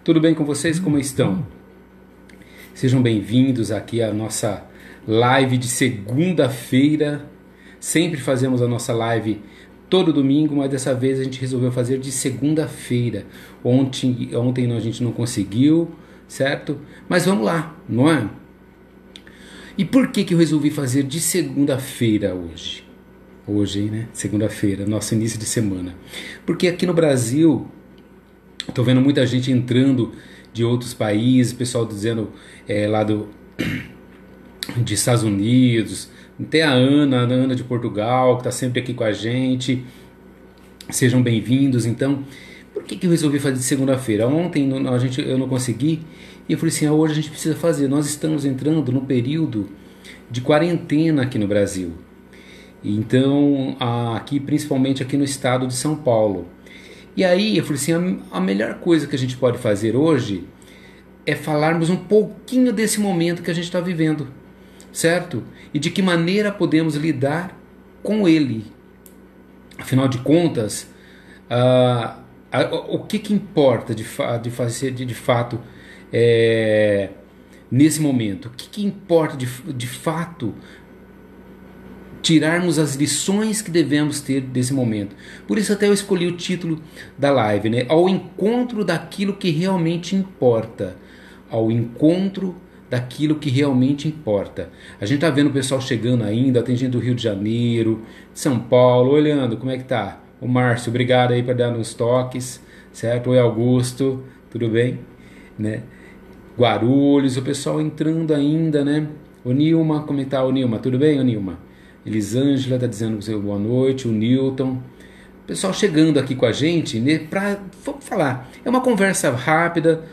Tudo bem com vocês? Como estão? Sejam bem-vindos aqui à nossa live de segunda-feira. Sempre fazemos a nossa live todo domingo, mas dessa vez a gente resolveu fazer de segunda-feira. Ontem a gente não conseguiu, certo? Mas vamos lá, não é? E por que eu resolvi fazer de segunda-feira hoje? Hoje, né? Segunda-feira, nosso início de semana. Porque aqui no Brasil, estou vendo muita gente entrando de outros países, pessoal dizendo lá de Estados Unidos, tem a Ana de Portugal, que está sempre aqui com a gente. Sejam bem-vindos. Então, por que eu resolvi fazer de segunda-feira? Ontem eu não consegui, e eu falei assim, hoje a gente precisa fazer. Nós estamos entrando no período de quarentena aqui no Brasil. Então, aqui, principalmente aqui no estado de São Paulo. E aí eu falei assim, a melhor coisa que a gente pode fazer hoje é falarmos um pouquinho desse momento que a gente está vivendo, certo? E de que maneira podemos lidar com ele. Afinal de contas, o que importa de fato nesse momento? O que importa de fato tirarmos as lições que devemos ter desse momento. Por isso até eu escolhi o título da live, né? Ao encontro daquilo que realmente importa. Ao encontro daquilo que realmente importa. A gente tá vendo o pessoal chegando ainda, tem gente do Rio de Janeiro, São Paulo. Oi, Leandro, como é que tá? O Márcio, obrigado aí por dar uns toques, certo? Oi, Augusto, tudo bem? Né? Guarulhos, o pessoal entrando ainda, né? O Nilma, como é que tá? O Nilma, tudo bem, o Nilma? Elisângela está dizendo boa noite, o Newton. Pessoal chegando aqui com a gente, né, vamos falar. É uma conversa rápida,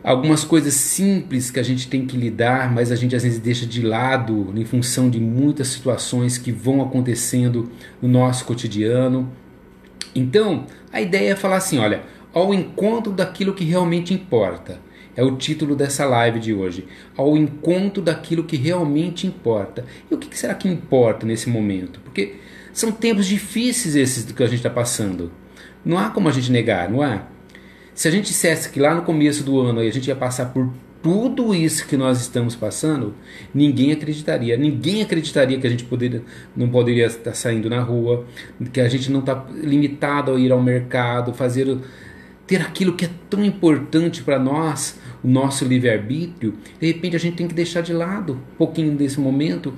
algumas coisas simples que a gente tem que lidar, mas a gente às vezes deixa de lado em função de muitas situações que vão acontecendo no nosso cotidiano. Então, a ideia é falar assim, olha, ao encontro daquilo que realmente importa. É o título dessa live de hoje. Ao encontro daquilo que realmente importa. E o que será que importa nesse momento? Porque são tempos difíceis esses que a gente está passando. Não há como a gente negar, não é? Se a gente dissesse que lá no começo do ano a gente ia passar por tudo isso que nós estamos passando, ninguém acreditaria. Ninguém acreditaria que a gente não poderia estar saindo na rua, que a gente não está limitado a ir ao mercado, ter aquilo que é tão importante para nós, o nosso livre-arbítrio. De repente a gente tem que deixar de lado um pouquinho desse momento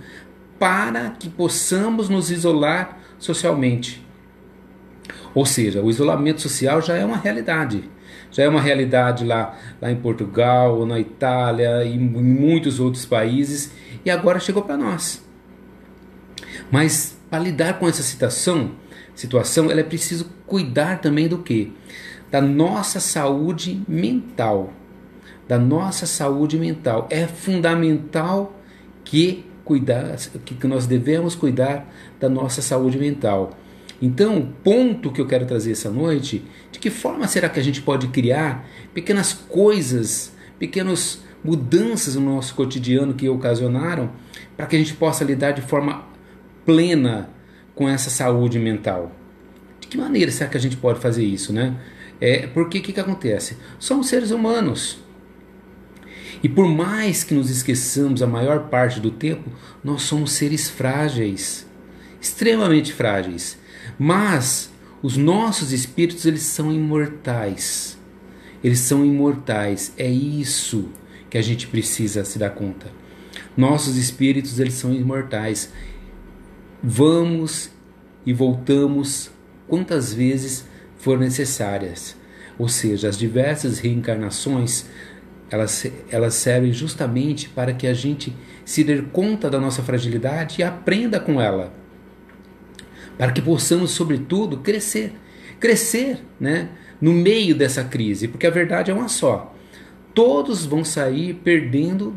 para que possamos nos isolar socialmente. Ou seja, o isolamento social já é uma realidade. Já é uma realidade lá em Portugal, ou na Itália e em muitos outros países, e agora chegou para nós. Mas para lidar com essa situação, ela é preciso cuidar também do quê? Da nossa saúde mental. Da nossa saúde mental. É fundamental que nós devemos cuidar da nossa saúde mental. Então, o ponto que eu quero trazer essa noite, de que forma será que a gente pode criar pequenas coisas, pequenas mudanças no nosso cotidiano que ocasionaram, para que a gente possa lidar de forma plena com essa saúde mental? De que maneira será que a gente pode fazer isso, né? Porque o que acontece? Somos seres humanos. E por mais que nos esqueçamos a maior parte do tempo, nós somos seres frágeis, extremamente frágeis. Mas os nossos espíritos, eles são imortais. Eles são imortais. É isso que a gente precisa se dar conta. Nossos espíritos, eles são imortais. Vamos e voltamos quantas vezes for necessárias. Ou seja, as diversas reencarnações, elas servem justamente para que a gente se dê conta da nossa fragilidade e aprenda com ela. Para que possamos, sobretudo, crescer, né, no meio dessa crise. Porque a verdade é uma só. Todos vão sair perdendo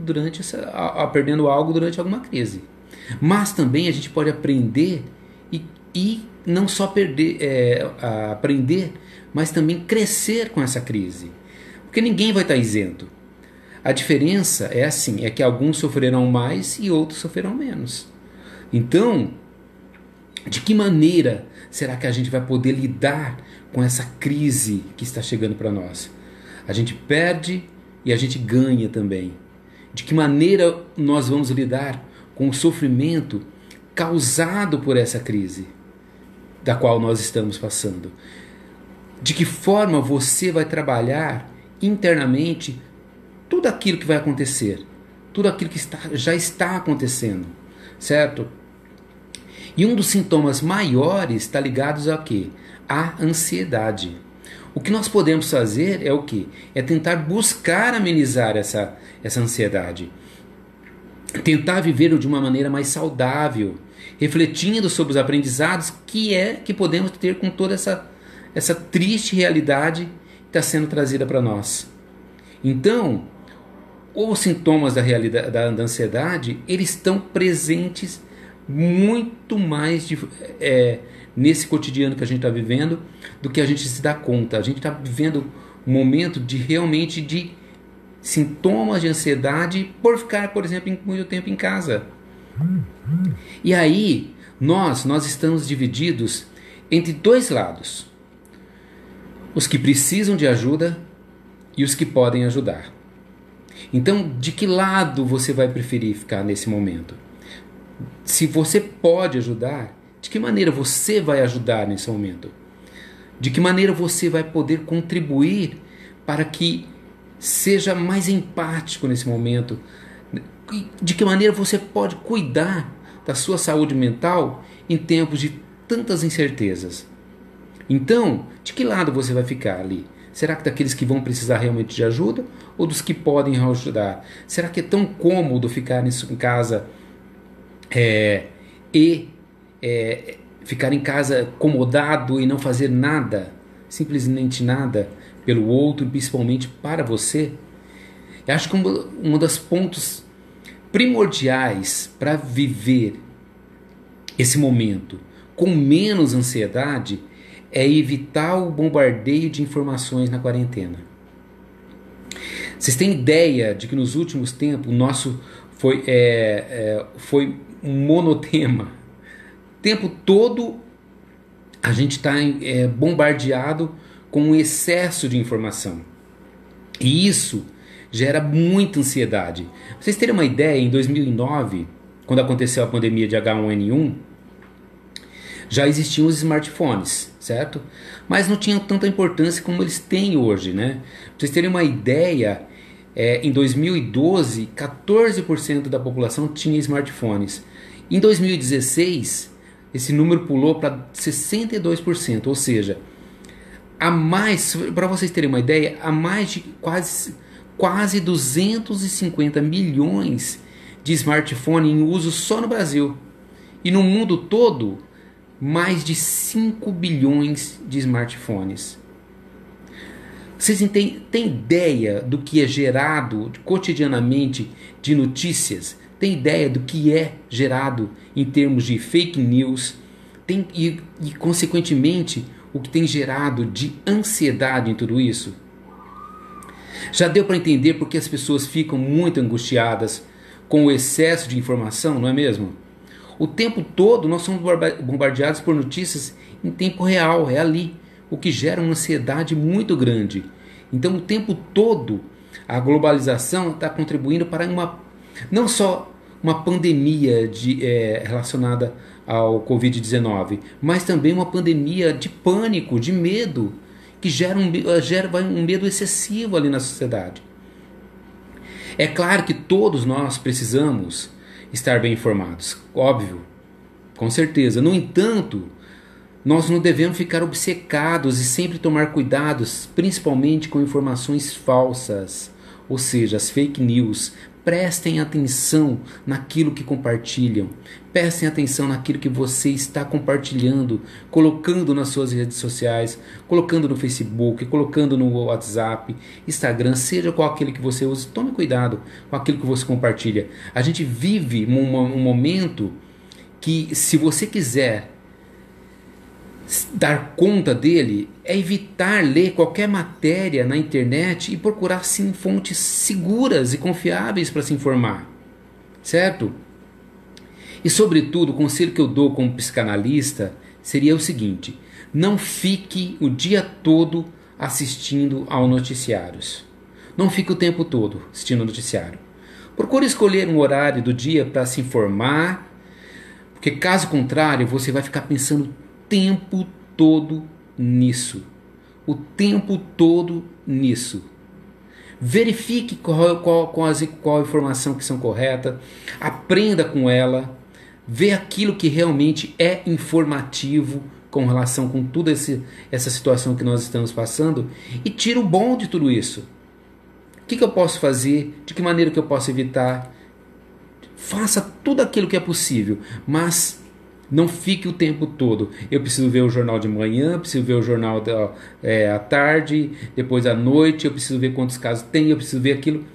algo durante alguma crise. Mas também a gente pode aprender e não só aprender, mas também crescer com essa crise. Porque ninguém vai estar isento. A diferença é que alguns sofrerão mais e outros sofrerão menos. Então, de que maneira será que a gente vai poder lidar com essa crise que está chegando para nós? A gente perde e a gente ganha também. De que maneira nós vamos lidar com o sofrimento causado por essa crise da qual nós estamos passando? De que forma você vai trabalhar internamente tudo aquilo que vai acontecer, tudo aquilo que já está acontecendo, certo? E um dos sintomas maiores está ligado a quê? A ansiedade. O que nós podemos fazer é o quê? É tentar buscar amenizar essa ansiedade. Tentar viver de uma maneira mais saudável, refletindo sobre os aprendizados que podemos ter com toda essa triste realidade que está sendo trazida para nós. Então, os sintomas da ansiedade, eles estão presentes muito mais nesse cotidiano que a gente está vivendo do que a gente se dá conta. A gente está vivendo um momento realmente de sintomas de ansiedade por ficar, por exemplo, muito tempo em casa. E aí, nós estamos divididos entre dois lados. Os que precisam de ajuda e os que podem ajudar. Então, de que lado você vai preferir ficar nesse momento? Se você pode ajudar, de que maneira você vai ajudar nesse momento? De que maneira você vai poder contribuir para que seja mais empático nesse momento? De que maneira você pode cuidar da sua saúde mental em tempos de tantas incertezas? Então, de que lado você vai ficar ali? Será que daqueles que vão precisar realmente de ajuda ou dos que podem ajudar? Será que é tão cômodo ficar em casa ficar em casa acomodado e não fazer nada, simplesmente nada, pelo outro e principalmente para você? Eu acho que um dos pontos primordiais para viver esse momento com menos ansiedade é evitar o bombardeio de informações na quarentena. Vocês têm ideia de que nos últimos tempos o nosso foi um monotema? O tempo todo a gente está bombardeado com um excesso de informação. E isso gera muita ansiedade. Pra vocês terem uma ideia, em 2009, quando aconteceu a pandemia de H1N1, já existiam os smartphones, certo? Mas não tinham tanta importância como eles têm hoje, né? Pra vocês terem uma ideia, em 2012, 14% da população tinha smartphones. Em 2016, esse número pulou para 62%, ou seja, para vocês terem uma ideia, há mais de quase 250 milhões de smartphones em uso só no Brasil. E no mundo todo, mais de 5 bilhões de smartphones. Vocês têm ideia do que é gerado cotidianamente de notícias? Tem ideia do que é gerado em termos de fake news? E consequentemente, o que tem gerado de ansiedade em tudo isso? Já deu para entender porque as pessoas ficam muito angustiadas com o excesso de informação, não é mesmo? O tempo todo nós somos bombardeados por notícias em tempo real, é ali, o que gera uma ansiedade muito grande. Então o tempo todo a globalização está contribuindo para não só uma pandemia relacionada ao Covid-19, mas também uma pandemia de pânico, de medo, que gera um medo excessivo ali na sociedade. É claro que todos nós precisamos estar bem informados, óbvio, com certeza. No entanto, nós não devemos ficar obcecados e sempre tomar cuidados, principalmente com informações falsas, ou seja, as fake news. Prestem atenção naquilo que compartilham. Prestem atenção naquilo que você está compartilhando, colocando nas suas redes sociais, colocando no Facebook, colocando no WhatsApp, Instagram, seja qual aquele que você use. Tome cuidado com aquilo que você compartilha. A gente vive um momento que, se você quiser dar conta dele, é evitar ler qualquer matéria na internet e procurar sim fontes seguras e confiáveis para se informar, certo? E sobretudo, o conselho que eu dou como psicanalista seria o seguinte: não fique o dia todo assistindo ao noticiários. Não fique o tempo todo assistindo o noticiário. Procure escolher um horário do dia para se informar, porque caso contrário você vai ficar pensando o tempo todo nisso. O tempo todo nisso. Verifique qual a informação que são corretas, aprenda com ela, vê aquilo que realmente é informativo com relação com toda essa situação que nós estamos passando e tira o bom de tudo isso. O que eu posso fazer? De que maneira que eu posso evitar? Faça tudo aquilo que é possível, mas não fique o tempo todo. Eu preciso ver o jornal de manhã, preciso ver o jornal à tarde, depois à noite, eu preciso ver quantos casos tem, eu preciso ver aquilo.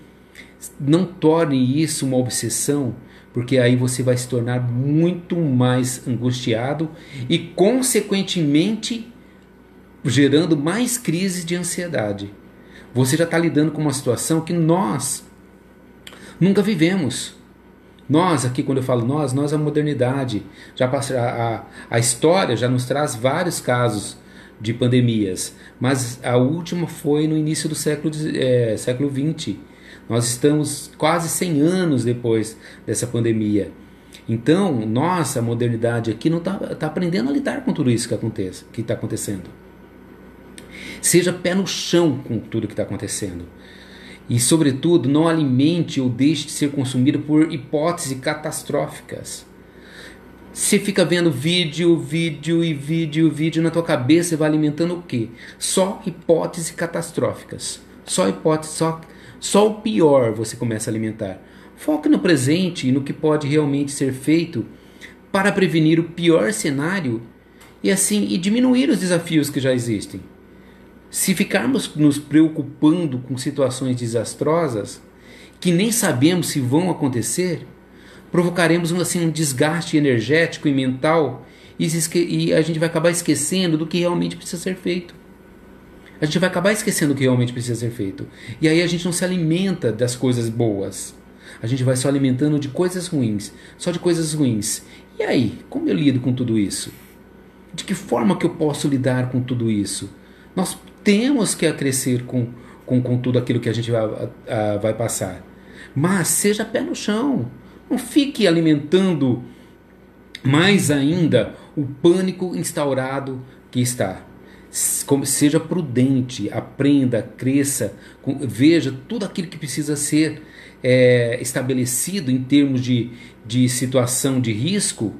Não torne isso uma obsessão, porque aí você vai se tornar muito mais angustiado e, consequentemente, gerando mais crises de ansiedade. Você já está lidando com uma situação que nós nunca vivemos. Nós, aqui quando eu falo nós a modernidade. A história já nos traz vários casos de pandemias, mas a última foi no início do século XX. Nós estamos quase 100 anos depois dessa pandemia. Então, a modernidade aqui não está aprendendo a lidar com tudo isso que está acontecendo. Seja pé no chão com tudo que está acontecendo. E, sobretudo, não alimente ou deixe de ser consumido por hipóteses catastróficas. Você fica vendo vídeo na tua cabeça e vai alimentando o quê? Só hipóteses catastróficas. Só o pior você começa a alimentar. Foque no presente e no que pode realmente ser feito para prevenir o pior cenário e diminuir os desafios que já existem. Se ficarmos nos preocupando com situações desastrosas, que nem sabemos se vão acontecer, provocaremos um desgaste energético e mental e a gente vai acabar esquecendo do que realmente precisa ser feito. E aí a gente não se alimenta das coisas boas. A gente vai só alimentando de coisas ruins. E aí, como eu lido com tudo isso? De que forma que eu posso lidar com tudo isso? Nós temos que crescer com tudo aquilo que a gente vai passar. Mas seja pé no chão. Não fique alimentando mais ainda o pânico instaurado que está. Seja prudente, aprenda, cresça, veja tudo aquilo que precisa ser estabelecido em termos de situação de risco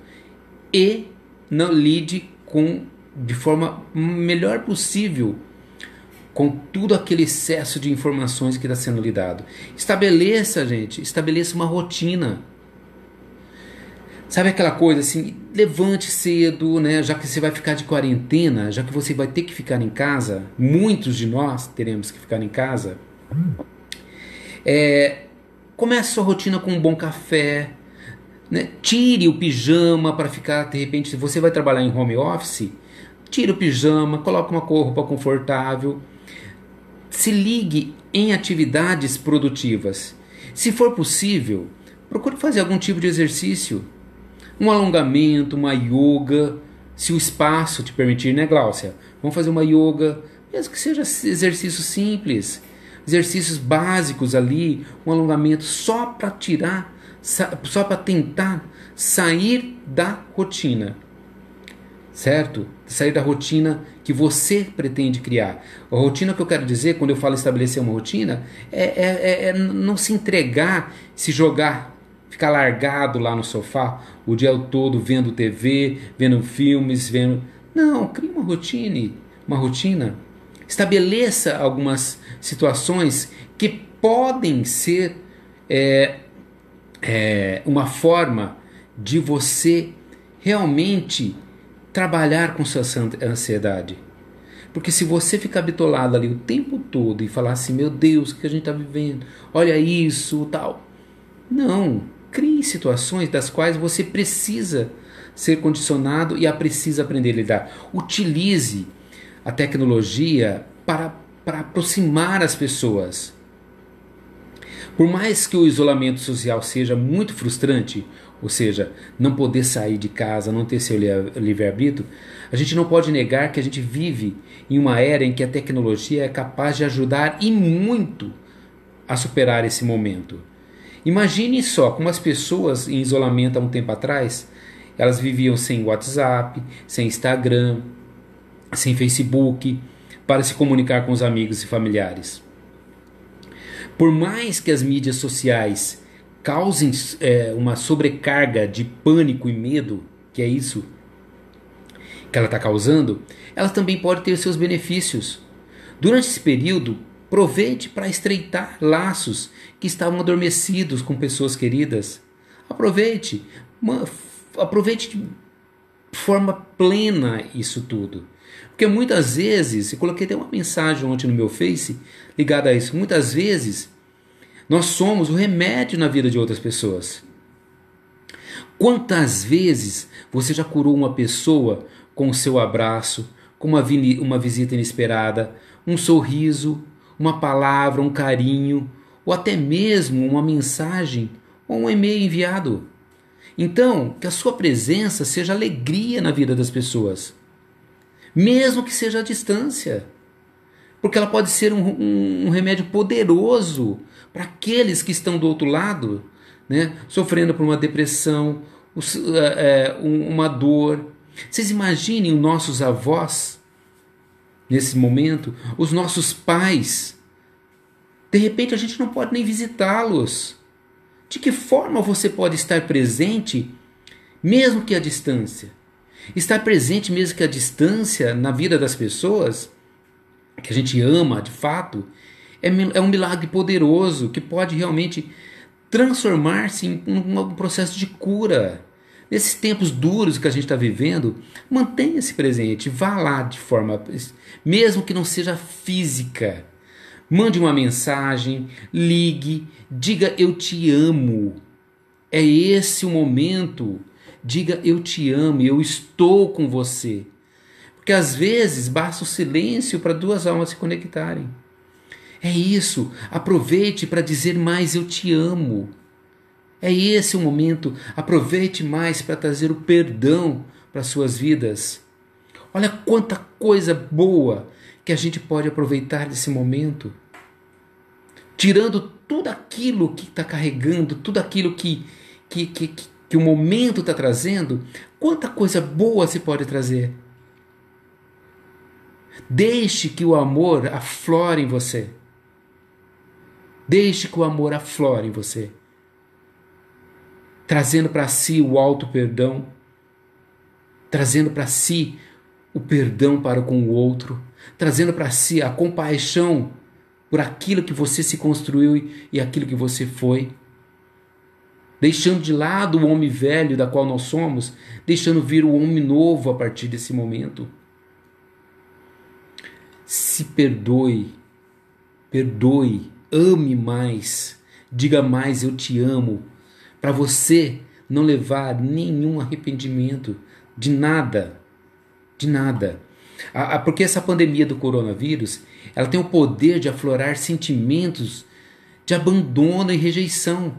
e não lide de forma melhor possível com tudo aquele excesso de informações que está sendo lidado. Estabeleça uma rotina. Sabe aquela coisa assim, levante cedo, né? Já que você vai ficar de quarentena, já que você vai ter que ficar em casa, muitos de nós teremos que ficar em casa, comece sua rotina com um bom café, né? Tire o pijama para ficar, de repente, se você vai trabalhar em home office, tire o pijama, coloque uma roupa confortável, se ligue em atividades produtivas. Se for possível, procure fazer algum tipo de exercício, um alongamento, uma yoga, se o espaço te permitir, né, Gláucia? Vamos fazer uma yoga, mesmo que seja exercício simples, exercícios básicos ali, um alongamento só para tentar sair da rotina, certo? Sair da rotina que você pretende criar. A rotina que eu quero dizer, quando eu falo estabelecer uma rotina, é não se entregar, se jogar, ficar largado lá no sofá o dia todo vendo TV, vendo filmes, Não, crie uma rotina. Estabeleça algumas situações que podem ser uma forma de você realmente trabalhar com sua ansiedade. Porque se você ficar bitolado ali o tempo todo e falar assim, meu Deus, o que a gente está vivendo? Olha isso, tal. Não, crie situações das quais você precisa ser condicionado e precisa aprender a lidar. Utilize a tecnologia para aproximar as pessoas. Por mais que o isolamento social seja muito frustrante, ou seja, não poder sair de casa, não ter seu livre-arbítrio, a gente não pode negar que a gente vive em uma era em que a tecnologia é capaz de ajudar e muito a superar esse momento. Imagine só como as pessoas em isolamento há um tempo atrás, elas viviam sem WhatsApp, sem Instagram, sem Facebook, para se comunicar com os amigos e familiares. Por mais que as mídias sociais causem uma sobrecarga de pânico e medo, que é isso que ela está causando, elas também podem ter os seus benefícios. Durante esse período, aproveite para estreitar laços que estavam adormecidos com pessoas queridas. Aproveite de forma plena isso tudo. Porque muitas vezes, eu coloquei até uma mensagem ontem no meu Face ligada a isso, muitas vezes nós somos o remédio na vida de outras pessoas. Quantas vezes você já curou uma pessoa com o seu abraço, com uma visita inesperada, um sorriso, uma palavra, um carinho, ou até mesmo uma mensagem ou um e-mail enviado? Então, que a sua presença seja alegria na vida das pessoas, mesmo que seja à distância, porque ela pode ser um remédio poderoso para aqueles que estão do outro lado, né, sofrendo por uma depressão, uma dor. Vocês imaginem os nossos avós nesse momento, os nossos pais. De repente a gente não pode nem visitá-los. De que forma você pode estar presente, mesmo que à distância? Estar presente mesmo que à distância na vida das pessoas que a gente ama de fato é um milagre poderoso que pode realmente transformar-se em um processo de cura. Nesses tempos duros que a gente está vivendo, mantenha-se presente, vá lá de forma, mesmo que não seja física. Mande uma mensagem, ligue, diga eu te amo. É esse o momento. Diga eu te amo, eu estou com você. Porque às vezes basta o silêncio para duas almas se conectarem. É isso, aproveite para dizer mais eu te amo. É esse o momento, aproveite mais para trazer o perdão para suas vidas. Olha quanta coisa boa que a gente pode aproveitar desse momento. Tirando tudo aquilo que está carregando, tudo aquilo que o momento está trazendo, quanta coisa boa se pode trazer. Deixe que o amor aflore em você. Deixe que o amor aflore em você. Trazendo para si o auto-perdão, trazendo para si o perdão para com o outro, trazendo para si a compaixão por aquilo que você se construiu e aquilo que você foi. Deixando de lado o homem velho da qual nós somos, deixando vir o homem novo a partir desse momento. Se perdoe, ame mais, diga mais eu te amo, para você não levar nenhum arrependimento de nada, porque essa pandemia do coronavírus, ela tem o poder de aflorar sentimentos de abandono e rejeição.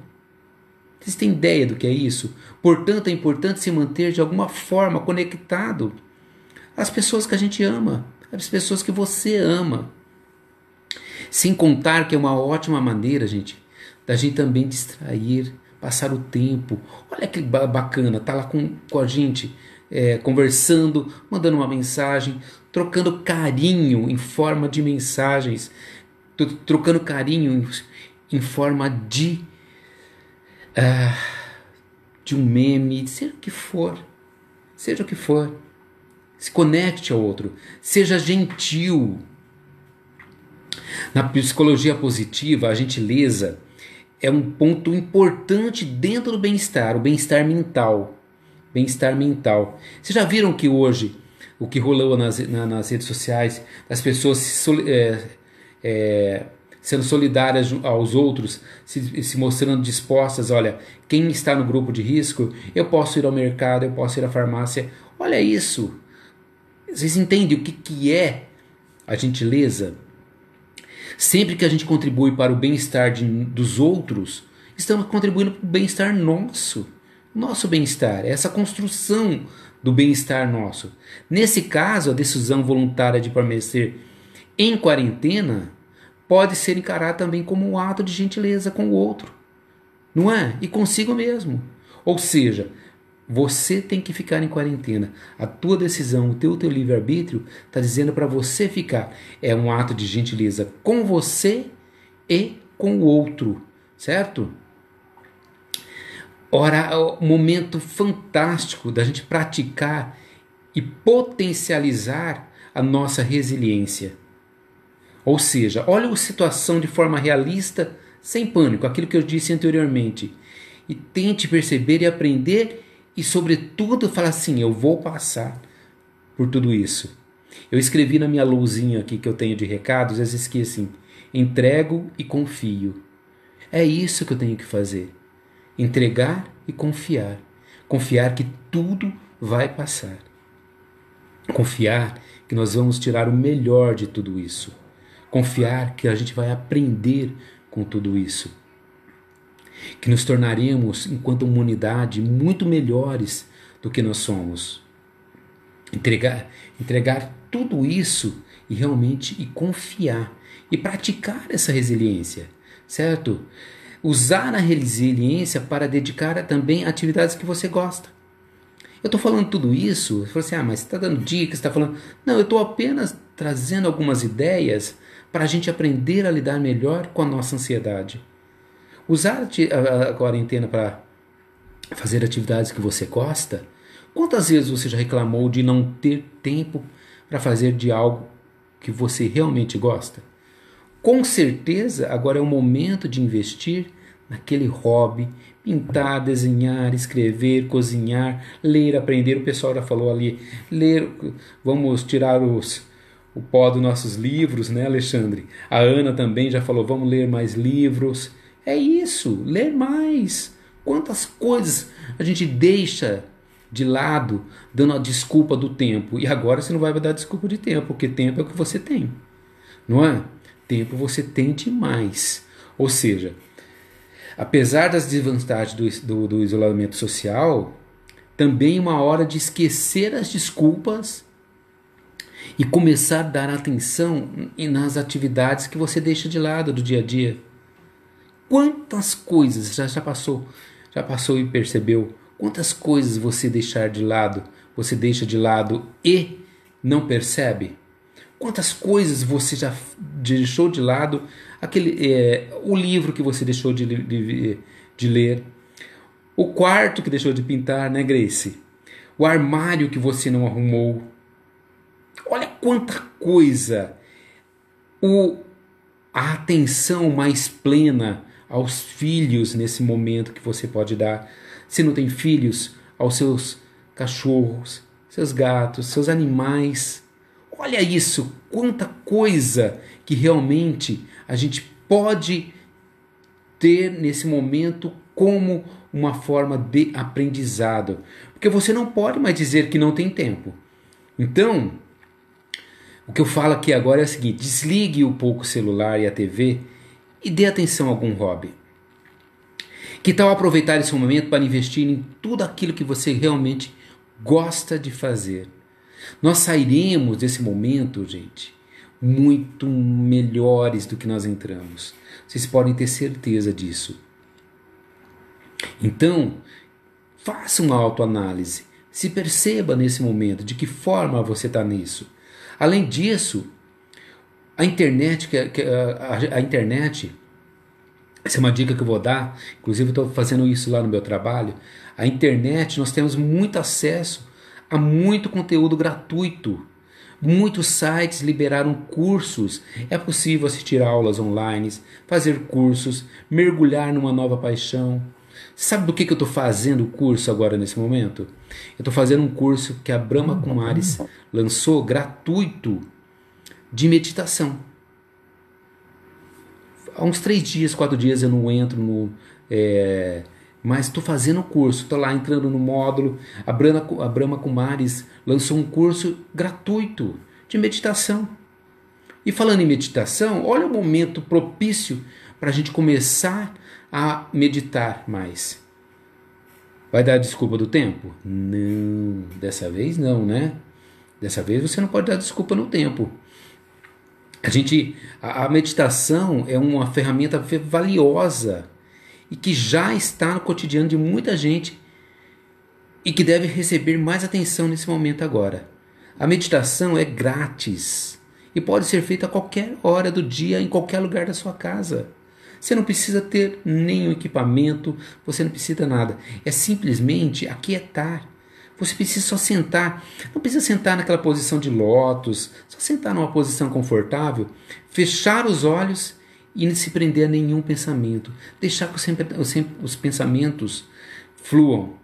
Vocês têm ideia do que é isso? Portanto, é importante se manter de alguma forma conectado às pessoas que a gente ama, às pessoas que você ama. Sem contar que é uma ótima maneira, gente, da gente também distrair, passar o tempo. Olha que bacana, tá lá com a gente, conversando, mandando uma mensagem, trocando carinho em forma de mensagens, trocando carinho em forma de um meme, seja o que for. Se conecte ao outro, seja gentil. Na psicologia positiva, a gentileza é um ponto importante dentro do bem-estar, o bem-estar mental. Vocês já viram que hoje, o que rolou nas redes sociais, as pessoas sendo solidárias aos outros, se mostrando dispostas, olha, quem está no grupo de risco, eu posso ir ao mercado, eu posso ir à farmácia. Olha isso. Vocês entendem o que é a gentileza? Sempre que a gente contribui para o bem-estar dos outros, estamos contribuindo para o bem-estar nosso. Nosso bem-estar, essa construção do bem-estar nosso. Nesse caso, a decisão voluntária de permanecer em quarentena pode ser encarada também como um ato de gentileza com o outro, não é? E consigo mesmo. Ou seja, você tem que ficar em quarentena. A tua decisão, o teu livre-arbítrio está dizendo para você ficar. É um ato de gentileza com você e com o outro, certo? Ora, é um momento fantástico da gente praticar e potencializar a nossa resiliência. Ou seja, olha a situação de forma realista, sem pânico, aquilo que eu disse anteriormente. E tente perceber e aprender e, sobretudo, falar assim, eu vou passar por tudo isso. Eu escrevi na minha lousinha aqui que eu tenho de recados, às vezes assim, entrego e confio. É isso que eu tenho que fazer. Entregar e confiar. Confiar que tudo vai passar. Confiar que nós vamos tirar o melhor de tudo isso. Confiar que a gente vai aprender com tudo isso. Que nos tornaremos, enquanto humanidade, muito melhores do que nós somos. Entregar tudo isso e realmente confiar e praticar essa resiliência, certo? Usar a resiliência para dedicar também a atividades que você gosta. Eu estou falando tudo isso, você falou assim, mas você está dando dicas, está falando... Não, eu estou apenas trazendo algumas ideias para a gente aprender a lidar melhor com a nossa ansiedade. Usar a quarentena para fazer atividades que você gosta. Quantas vezes você já reclamou de não ter tempo para fazer de algo que você realmente gosta? Com certeza, agora é o momento de investir naquele hobby, pintar, desenhar, escrever, cozinhar, ler, aprender. O pessoal já falou ali, ler, vamos tirar o pó dos nossos livros, né, Alexandre? A Ana também já falou, vamos ler mais livros. É isso, ler mais. Quantas coisas a gente deixa de lado, dando a desculpa do tempo. E agora você não vai dar desculpa de tempo, porque tempo é o que você tem, não é? Tempo você tem demais. Ou seja, apesar das desvantagens do isolamento social, também é uma hora de esquecer as desculpas e começar a dar atenção nas atividades que você deixa de lado do dia a dia. Quantas coisas já passou e percebeu? Quantas coisas você deixa de lado e não percebe? Quantas coisas você já deixou de lado? O livro que você deixou de ler, o quarto que deixou de pintar, né, Grace? O armário que você não arrumou. Olha quanta coisa! A atenção mais plena aos filhos nesse momento que você pode dar. Se não tem filhos, aos seus cachorros, seus gatos, seus animais. Olha isso, quanta coisa que realmente a gente pode ter nesse momento como uma forma de aprendizado. Porque você não pode mais dizer que não tem tempo. Então, o que eu falo aqui agora é o seguinte, desligue um pouco o celular e a TV e dê atenção a algum hobby. Que tal aproveitar esse momento para investir em tudo aquilo que você realmente gosta de fazer? Nós sairemos desse momento, gente, muito melhores do que nós entramos. Vocês podem ter certeza disso. Então, faça uma autoanálise. Se perceba nesse momento de que forma você está nisso. Além disso, a internet, essa é uma dica que eu vou dar, inclusive eu estou fazendo isso lá no meu trabalho. A internet, nós temos muito acesso a muito conteúdo gratuito. Muitos sites liberaram cursos. É possível assistir aulas online, fazer cursos, mergulhar numa nova paixão. Sabe do que eu estou fazendo o curso agora nesse momento? Eu estou fazendo um curso que a Brahma Kumaris lançou gratuito de meditação. Há uns 3 dias, 4 dias eu não entro no... mas estou fazendo o curso, estou lá entrando no módulo. A Brahma Kumaris lançou um curso gratuito de meditação. E falando em meditação, olha o momento propício para a gente começar a meditar mais. Vai dar desculpa do tempo? Não, dessa vez não, né? Dessa vez você não pode dar desculpa no tempo. A meditação é uma ferramenta valiosa e que já está no cotidiano de muita gente e que deve receber mais atenção nesse momento agora. A meditação é grátis e pode ser feita a qualquer hora do dia, em qualquer lugar da sua casa. Você não precisa ter nenhum equipamento, você não precisa nada. É simplesmente aquietar. Você precisa só sentar. Não precisa sentar naquela posição de lótus, só sentar numa posição confortável, fechar os olhos e não se prender a nenhum pensamento. Deixar que os pensamentos fluam.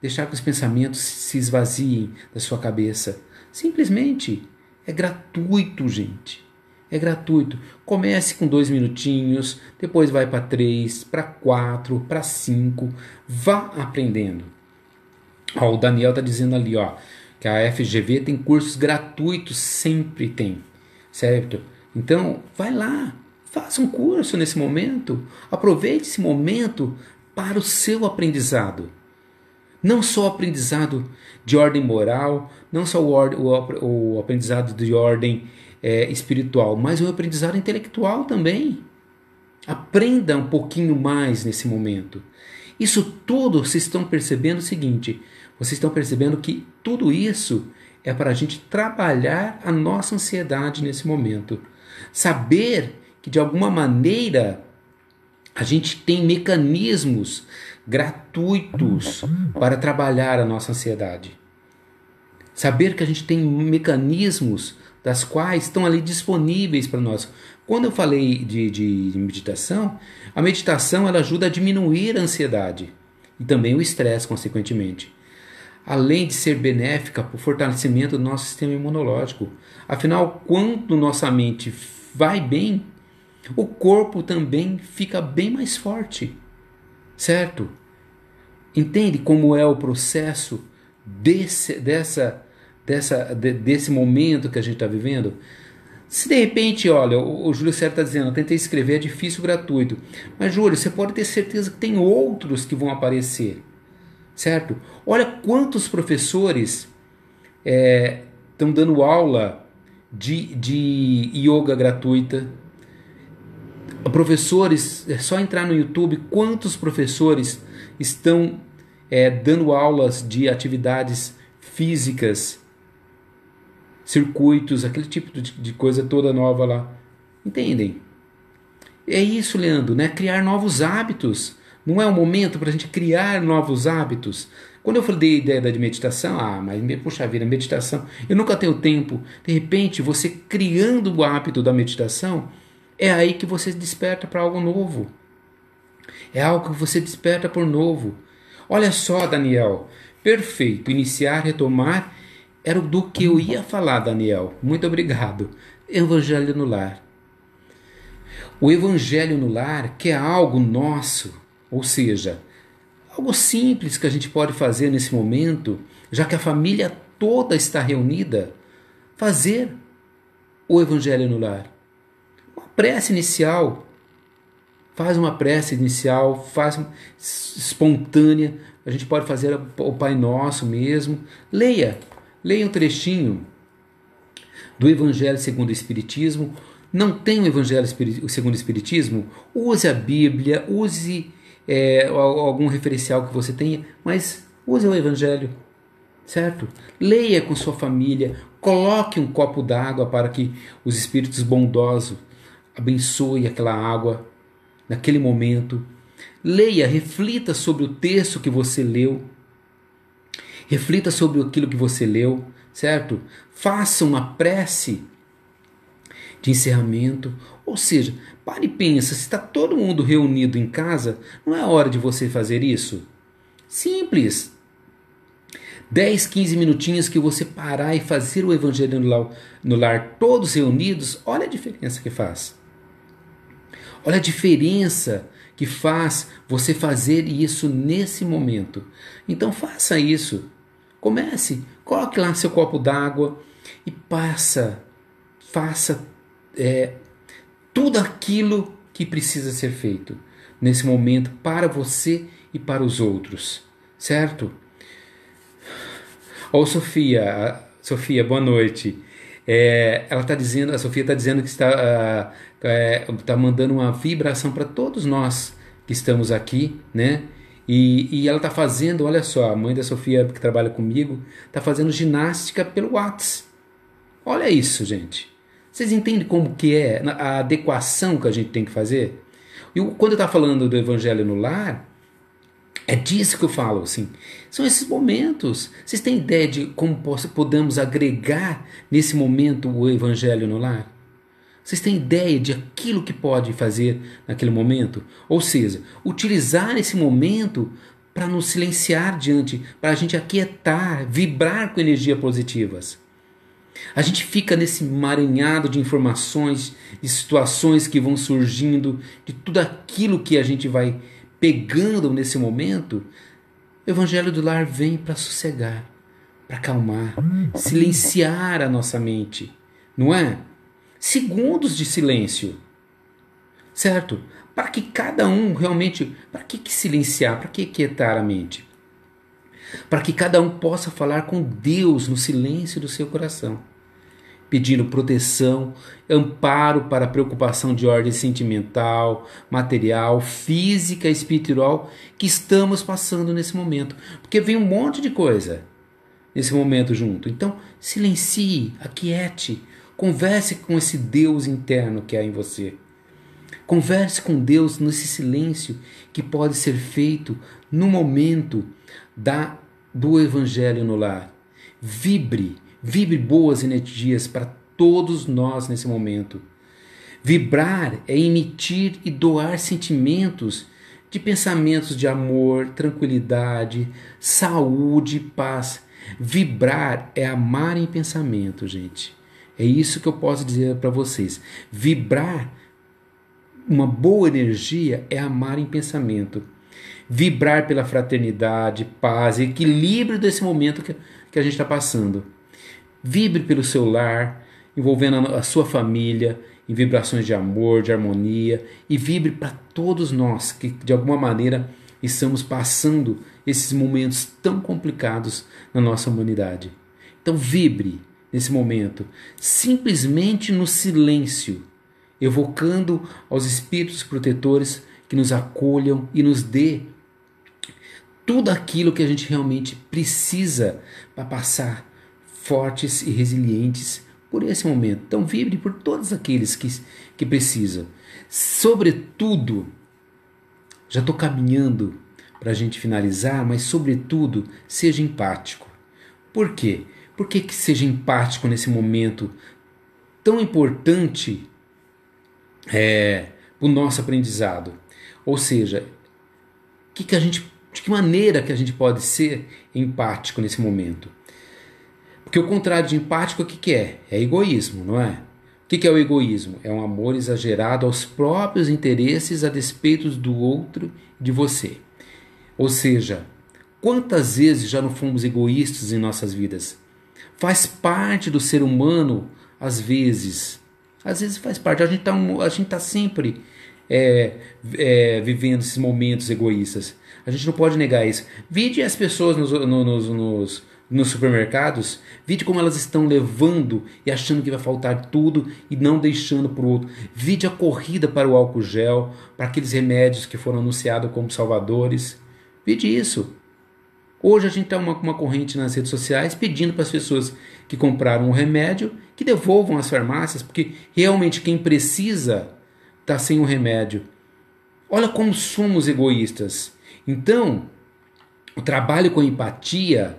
Deixar que os pensamentos se esvaziem da sua cabeça. Simplesmente é gratuito, gente. É gratuito. Comece com 2 minutinhos, depois vai para 3, para 4, para 5. Vá aprendendo. Ó, o Daniel está dizendo ali, ó, que a FGV tem cursos gratuitos, sempre tem, certo? Então, vai lá, faça um curso nesse momento, aproveite esse momento para o seu aprendizado. Não só o aprendizado de ordem moral, não só o aprendizado de ordem espiritual, mas o aprendizado intelectual também. Aprenda um pouquinho mais nesse momento. Isso tudo, vocês estão percebendo o seguinte, vocês estão percebendo que tudo isso é para a gente trabalhar a nossa ansiedade nesse momento. Saber que de alguma maneira a gente tem mecanismos gratuitos para trabalhar a nossa ansiedade. Saber que a gente tem mecanismos das quais estão ali disponíveis para nós. Quando eu falei de meditação, a meditação ela ajuda a diminuir a ansiedade e também o estresse, consequentemente. Além de ser benéfica para o fortalecimento do nosso sistema imunológico. Afinal, quando nossa mente vai bem, o corpo também fica bem mais forte, certo? Entende como é o processo desse momento que a gente está vivendo? Se de repente, olha, o Júlio Sérgio está dizendo, eu tentei escrever, é difícil, gratuito. Mas Júlio, você pode ter certeza que tem outros que vão aparecer, certo? Olha quantos professores estão dando aula de yoga gratuita. Professores, é só entrar no YouTube, quantos professores estão dando aulas de atividades físicas, circuitos, aquele tipo de coisa toda nova lá. Entendem? É isso, Leandro, né? Criar novos hábitos. Não é o momento para a gente criar novos hábitos? Quando eu falei da ideia de meditação, mas puxa vida, meditação, eu nunca tenho tempo. De repente, você criando o hábito da meditação, é aí que você desperta para algo novo. É algo que você desperta por novo. Olha só, Daniel, perfeito, iniciar, retomar, era do que eu ia falar, Daniel. Muito obrigado. Evangelho no lar. O Evangelho no lar, que é algo nosso, ou seja, algo simples que a gente pode fazer nesse momento, já que a família toda está reunida, fazer o Evangelho no lar. Uma prece inicial. Faz uma prece inicial, faz espontânea. A gente pode fazer o Pai Nosso mesmo. Leia um trechinho do Evangelho segundo o Espiritismo. Não tem o Evangelho segundo o Espiritismo? Use a Bíblia, use algum referencial que você tenha, mas use o Evangelho, certo? Leia com sua família, coloque um copo d'água para que os espíritos bondosos abençoem aquela água naquele momento. Leia, reflita sobre o texto que você leu. Reflita sobre aquilo que você leu, certo? Faça uma prece de encerramento. Ou seja, pare e pensa, se está todo mundo reunido em casa, não é hora de você fazer isso? Simples. 10, 15 minutinhos que você parar e fazer o Evangelho no lar, todos reunidos, olha a diferença que faz. Olha a diferença que faz você fazer isso nesse momento. Então faça isso. Comece, coloque lá seu copo d'água e faça tudo aquilo que precisa ser feito nesse momento para você e para os outros, certo? Ô Sofia, boa noite. A Sofia está dizendo que está mandando uma vibração para todos nós que estamos aqui, né? E ela está fazendo, olha só, a mãe da Sofia que trabalha comigo está fazendo ginástica pelo WhatsApp. Olha isso, gente. Vocês entendem como que é a adequação que a gente tem que fazer? E quando eu estou falando do Evangelho no Lar, é disso que eu falo, assim. São esses momentos. Vocês têm ideia de como podemos agregar nesse momento o Evangelho no Lar? Vocês têm ideia de aquilo que pode fazer naquele momento? Ou seja, utilizar esse momento para nos silenciar diante, para a gente aquietar, vibrar com energias positivas. A gente fica nesse emaranhado de informações, de situações que vão surgindo, de tudo aquilo que a gente vai pegando nesse momento. O Evangelho do Lar vem para sossegar, para acalmar, silenciar a nossa mente, não é? Segundos de silêncio, certo? Para que cada um realmente, para que silenciar, para que quietar a mente? Para que cada um possa falar com Deus no silêncio do seu coração, pedindo proteção, amparo para a preocupação de ordem sentimental, material, física, espiritual que estamos passando nesse momento. Porque vem um monte de coisa nesse momento junto. Então, silencie, aquiete, converse com esse Deus interno que há em você. Converse com Deus nesse silêncio que pode ser feito no momento do Evangelho no Lar. Vibre boas energias para todos nós nesse momento. Vibrar é emitir e doar sentimentos de pensamentos de amor, tranquilidade, saúde, paz. Vibrar é amar em pensamento, gente. É isso que eu posso dizer para vocês. Vibrar, uma boa energia, é amar em pensamento. Vibrar pela fraternidade, paz, equilíbrio desse momento que a gente está passando. Vibre pelo seu lar, envolvendo a sua família, em vibrações de amor, de harmonia. E vibre para todos nós que, de alguma maneira, estamos passando esses momentos tão complicados na nossa humanidade. Então vibre nesse momento, simplesmente no silêncio, evocando aos espíritos protetores que nos acolham e nos dê tudo aquilo que a gente realmente precisa para passar fortes e resilientes por esse momento. Então vibre por todos aqueles que precisam. Sobretudo, já estou caminhando para a gente finalizar, mas sobretudo, seja empático. Por quê? Por que seja empático nesse momento tão importante para o nosso aprendizado? Ou seja, de que maneira que a gente pode ser empático nesse momento? Porque o contrário de empático, o que é? É egoísmo, não é? O que é o egoísmo? É um amor exagerado aos próprios interesses a despeito do outro e de você. Ou seja, quantas vezes já não fomos egoístas em nossas vidas? Faz parte do ser humano, às vezes faz parte. A gente está sempre vivendo esses momentos egoístas. A gente não pode negar isso. Vide as pessoas nos supermercados, vide como elas estão levando e achando que vai faltar tudo e não deixando para o outro. Vide a corrida para o álcool gel, para aqueles remédios que foram anunciados como salvadores. Vide isso. Hoje a gente tem uma corrente nas redes sociais pedindo para as pessoas que compraram um remédio que devolvam às farmácias, porque realmente quem precisa está sem o remédio. Olha como somos egoístas. Então, o trabalho com empatia,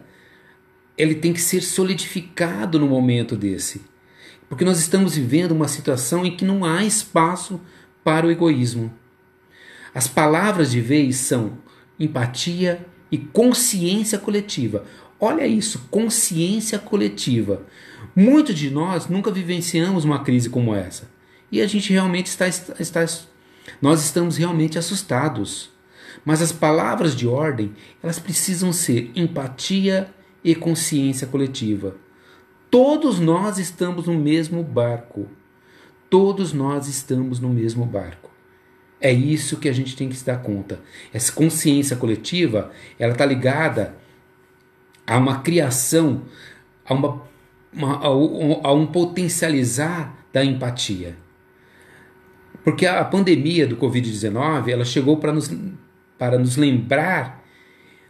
ele tem que ser solidificado no momento desse. Porque nós estamos vivendo uma situação em que não há espaço para o egoísmo. As palavras de vez são empatia e consciência coletiva. Olha isso, consciência coletiva. Muitos de nós nunca vivenciamos uma crise como essa. E a gente realmente nós estamos realmente assustados. Mas as palavras de ordem, elas precisam ser empatia e consciência coletiva. Todos nós estamos no mesmo barco. todos nós estamos no mesmo barco. É isso que a gente tem que se dar conta. Essa consciência coletiva, ela está ligada a uma criação, a um potencializar da empatia. Porque a pandemia do Covid-19, ela chegou para nos lembrar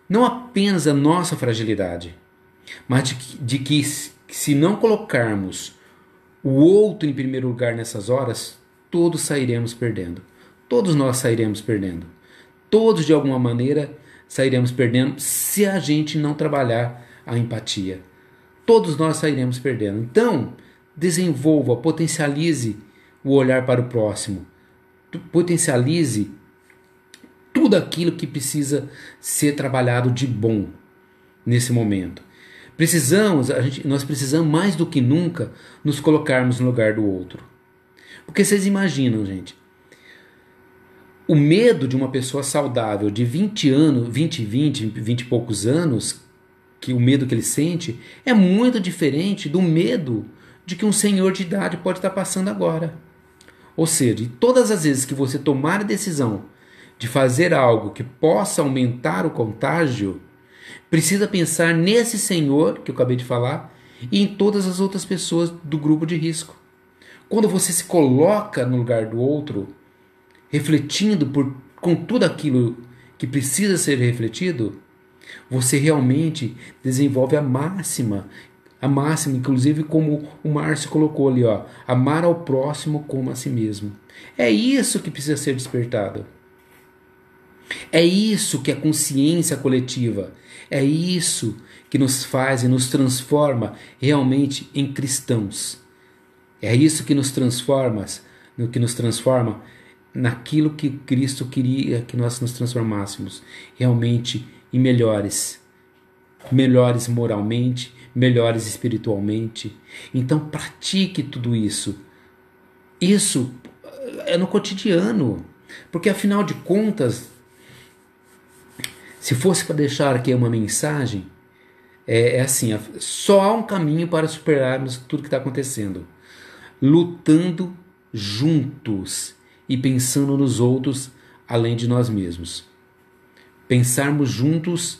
não apenas da nossa fragilidade, mas de que se não colocarmos o outro em primeiro lugar nessas horas, todos sairemos perdendo. Todos nós sairemos perdendo. Todos, de alguma maneira, sairemos perdendo se a gente não trabalhar a empatia. Todos nós sairemos perdendo. Então, desenvolva, potencialize o olhar para o próximo. Potencialize tudo aquilo que precisa ser trabalhado de bom nesse momento. Nós precisamos mais do que nunca nos colocarmos no lugar do outro. Porque vocês imaginam, gente, o medo de uma pessoa saudável de 20 e poucos anos, que o medo que ele sente, é muito diferente do medo de que um senhor de idade pode estar passando agora. Ou seja, todas as vezes que você tomar a decisão de fazer algo que possa aumentar o contágio, precisa pensar nesse senhor que eu acabei de falar e em todas as outras pessoas do grupo de risco. Quando você se coloca no lugar do outro, refletindo com tudo aquilo que precisa ser refletido, você realmente desenvolve a máxima, inclusive como o Márcio colocou ali, ó, amar ao próximo como a si mesmo. É isso que precisa ser despertado. É isso que é consciência coletiva. É isso que nos faz e nos transforma realmente em cristãos. É isso que nos transforma, naquilo que Cristo queria que nós nos transformássemos, realmente em melhores moralmente, melhores espiritualmente. Então pratique tudo isso. Isso é no cotidiano, porque afinal de contas, se fosse para deixar aqui uma mensagem, é assim, só há um caminho para superarmos tudo que está acontecendo. Lutando juntos e pensando nos outros além de nós mesmos. Pensarmos juntos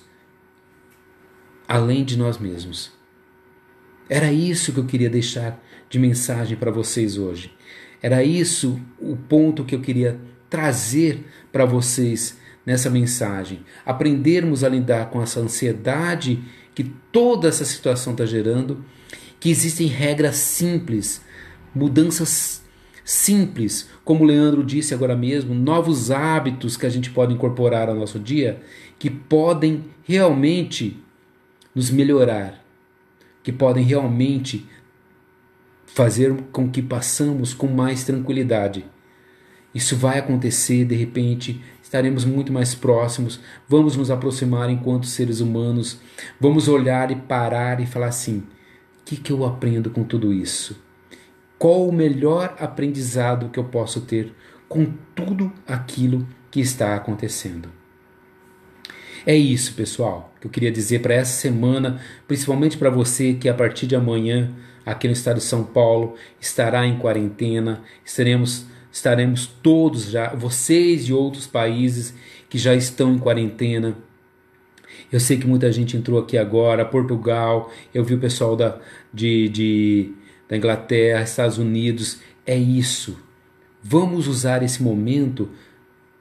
além de nós mesmos. Era isso que eu queria deixar de mensagem para vocês hoje. Era isso o ponto que eu queria trazer para vocês nessa mensagem. Aprendermos a lidar com essa ansiedade que toda essa situação está gerando, que existem regras simples, mudanças simples, como o Leandro disse agora mesmo, novos hábitos que a gente pode incorporar ao nosso dia, que podem realmente nos melhorar, que podem realmente fazer com que passamos com mais tranquilidade. Isso vai acontecer, de repente, estaremos muito mais próximos, vamos nos aproximar enquanto seres humanos, vamos olhar e parar e falar assim, o que eu aprendo com tudo isso? Qual o melhor aprendizado que eu posso ter com tudo aquilo que está acontecendo? É isso, pessoal, que eu queria dizer para essa semana, principalmente para você que a partir de amanhã, aqui no estado de São Paulo, estará em quarentena, estaremos todos já, vocês de outros países que já estão em quarentena. Eu sei que muita gente entrou aqui agora, Portugal, eu vi o pessoal da Inglaterra, Estados Unidos. É isso. Vamos usar esse momento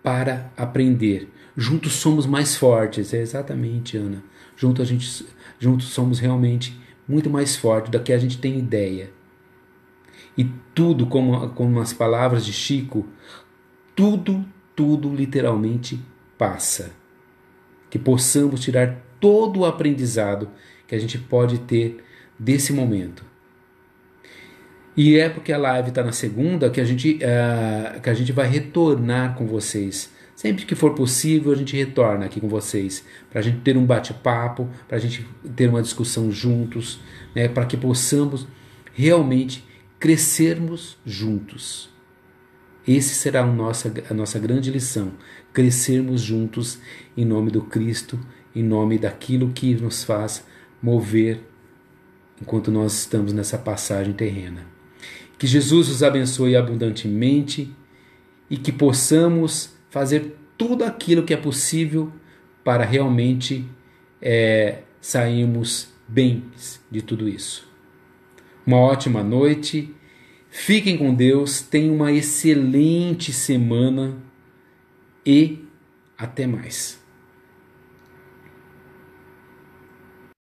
para aprender. Juntos somos mais fortes. É exatamente, Ana. Juntos somos realmente muito mais fortes do que a gente tem ideia. E tudo, como as palavras de Chico, tudo literalmente passa. Que possamos tirar todo o aprendizado que a gente pode ter desse momento. E é porque a live está na segunda que a gente vai retornar com vocês. Sempre que for possível, a gente retorna aqui com vocês. Para a gente ter um bate-papo, para a gente ter uma discussão juntos, né, para que possamos realmente crescermos juntos. Esse será a nossa grande lição. Crescermos juntos em nome do Cristo, em nome daquilo que nos faz mover enquanto nós estamos nessa passagem terrena. Que Jesus os abençoe abundantemente e que possamos fazer tudo aquilo que é possível para realmente sairmos bem de tudo isso. Uma ótima noite, fiquem com Deus, tenham uma excelente semana e até mais.